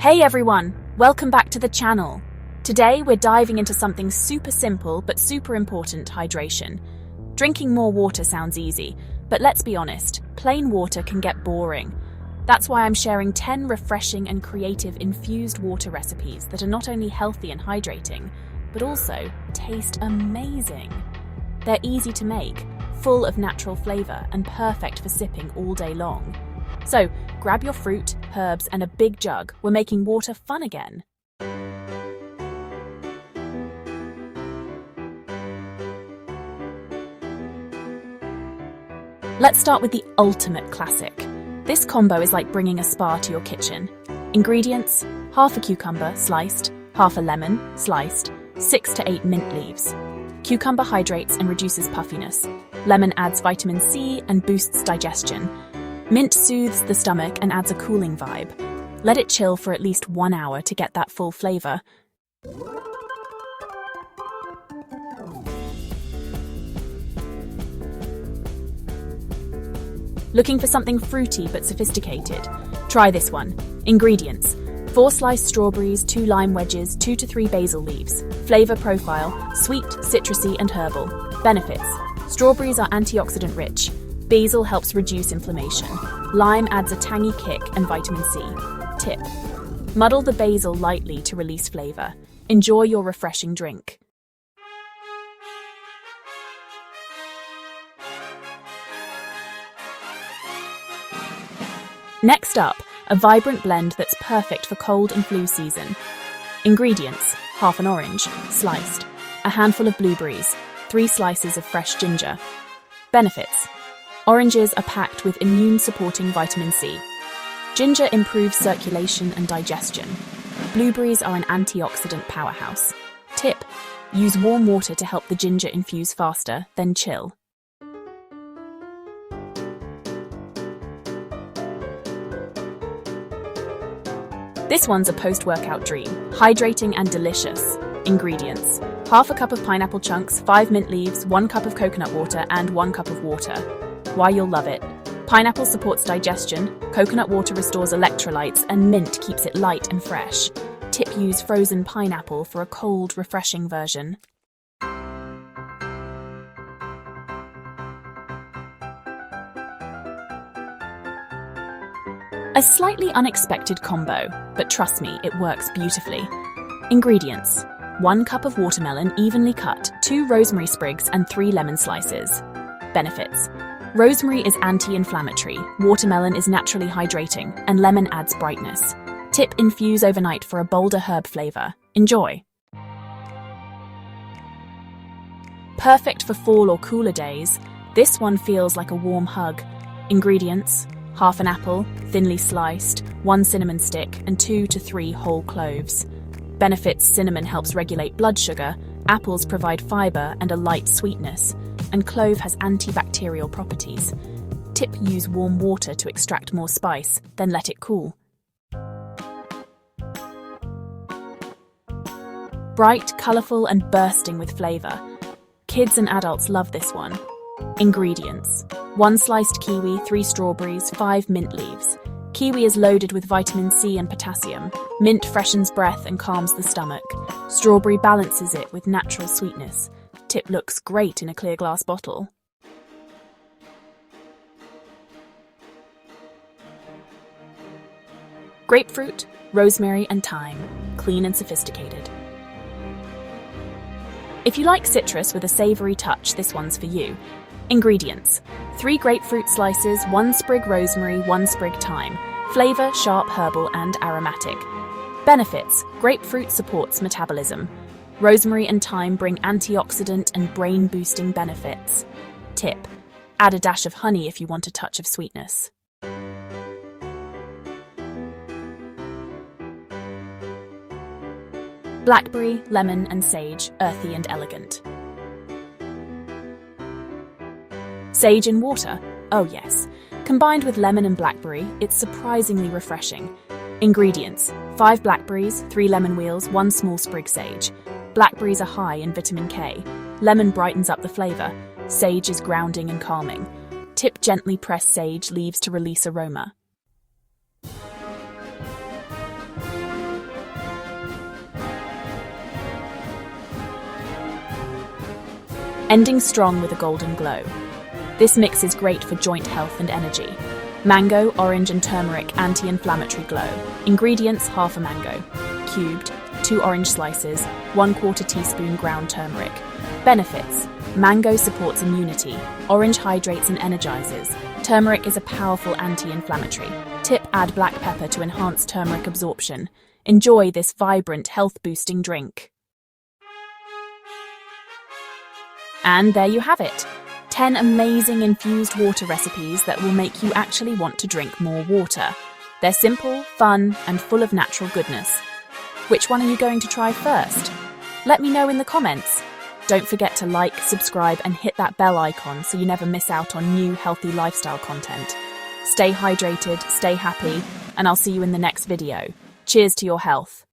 Hey everyone, welcome back to the channel. Today we're diving into something super simple but super important: hydration. Drinking more water sounds easy, but let's be honest, plain water can get boring. That's why I'm sharing 10 refreshing and creative infused water recipes that are not only healthy and hydrating, but also taste amazing. They're easy to make, full of natural flavor, and perfect for sipping all day long. So, grab your fruit, herbs, and a big jug. We're making water fun again. Let's start with the ultimate classic. This combo is like bringing a spa to your kitchen. Ingredients: half a cucumber, sliced, half a lemon, sliced, 6 to 8 mint leaves. Cucumber hydrates and reduces puffiness. Lemon adds vitamin C and boosts digestion. Mint soothes the stomach and adds a cooling vibe. Let it chill for at least 1 hour to get that full flavor. Looking for something fruity but sophisticated? Try this one. Ingredients: 4 sliced strawberries, 2 lime wedges, 2 to 3 basil leaves. Flavor profile: sweet, citrusy, and herbal. Benefits: strawberries are antioxidant rich. Basil helps reduce inflammation. Lime adds a tangy kick and vitamin C. Tip: muddle the basil lightly to release flavor. Enjoy your refreshing drink. Next up, a vibrant blend that's perfect for cold and flu season. Ingredients: half an orange, sliced, a handful of blueberries, 3 slices of fresh ginger. Benefits: oranges are packed with immune-supporting vitamin C. Ginger improves circulation and digestion. Blueberries are an antioxidant powerhouse. Tip: use warm water to help the ginger infuse faster, then chill. This one's a post-workout dream, hydrating and delicious. Ingredients: half a cup of pineapple chunks, 5 mint leaves, 1 cup of coconut water, and 1 cup of water. Why you'll love it. Pineapple supports digestion, coconut water restores electrolytes, and mint keeps it light and fresh. Tip: use frozen pineapple for a cold, refreshing version. A slightly unexpected combo, but trust me, it works beautifully. Ingredients: 1 cup of watermelon evenly cut, 2 rosemary sprigs, and 3 lemon slices. Benefits: rosemary is anti-inflammatory, watermelon is naturally hydrating, and lemon adds brightness. Tip: infuse overnight for a bolder herb flavor. Enjoy! Perfect for fall or cooler days, this one feels like a warm hug. Ingredients: half an apple, thinly sliced, 1 cinnamon stick, and 2 to 3 whole cloves. Benefits: cinnamon helps regulate blood sugar, apples provide fiber and a light sweetness, and clove has antibacterial properties. Tip: use warm water to extract more spice, then let it cool. Bright, colourful, and bursting with flavour. Kids and adults love this one. Ingredients: 1 sliced kiwi, 3 strawberries, 5 mint leaves. Kiwi is loaded with vitamin C and potassium. Mint freshens breath and calms the stomach. Strawberry balances it with natural sweetness. Tip: looks great in a clear glass bottle. Grapefruit, rosemary, and thyme. Clean and sophisticated. If you like citrus with a savoury touch, this one's for you. Ingredients: 3 grapefruit slices, 1 sprig rosemary, 1 sprig thyme. Flavour: sharp, herbal, and aromatic. Benefits: grapefruit supports metabolism. Rosemary and thyme bring antioxidant and brain-boosting benefits. Tip: add a dash of honey if you want a touch of sweetness. Blackberry, lemon, and sage, earthy and elegant. Sage in water? Oh yes. Combined with lemon and blackberry, it's surprisingly refreshing. Ingredients: 5 blackberries, 3 lemon wheels, 1 small sprig sage. Blackberries are high in vitamin K. Lemon brightens up the flavour. Sage is grounding and calming. Tip: gently press sage leaves to release aroma. ending strong with a golden glow. This mix is great for joint health and energy. Mango, orange and turmeric anti-inflammatory glow. Ingredients: half a mango, cubed, 2 orange slices, 1/4 teaspoon ground turmeric. Benefits: mango supports immunity, orange hydrates and energizes. Turmeric is a powerful anti-inflammatory. Tip: add black pepper to enhance turmeric absorption. Enjoy this vibrant, health-boosting drink. And there you have it. 10 amazing infused water recipes that will make you actually want to drink more water. They're simple, fun, and full of natural goodness. Which one are you going to try first? Let me know in the comments. Don't forget to like, subscribe, and hit that bell icon so you never miss out on new healthy lifestyle content. Stay hydrated, stay happy, and I'll see you in the next video. Cheers to your health.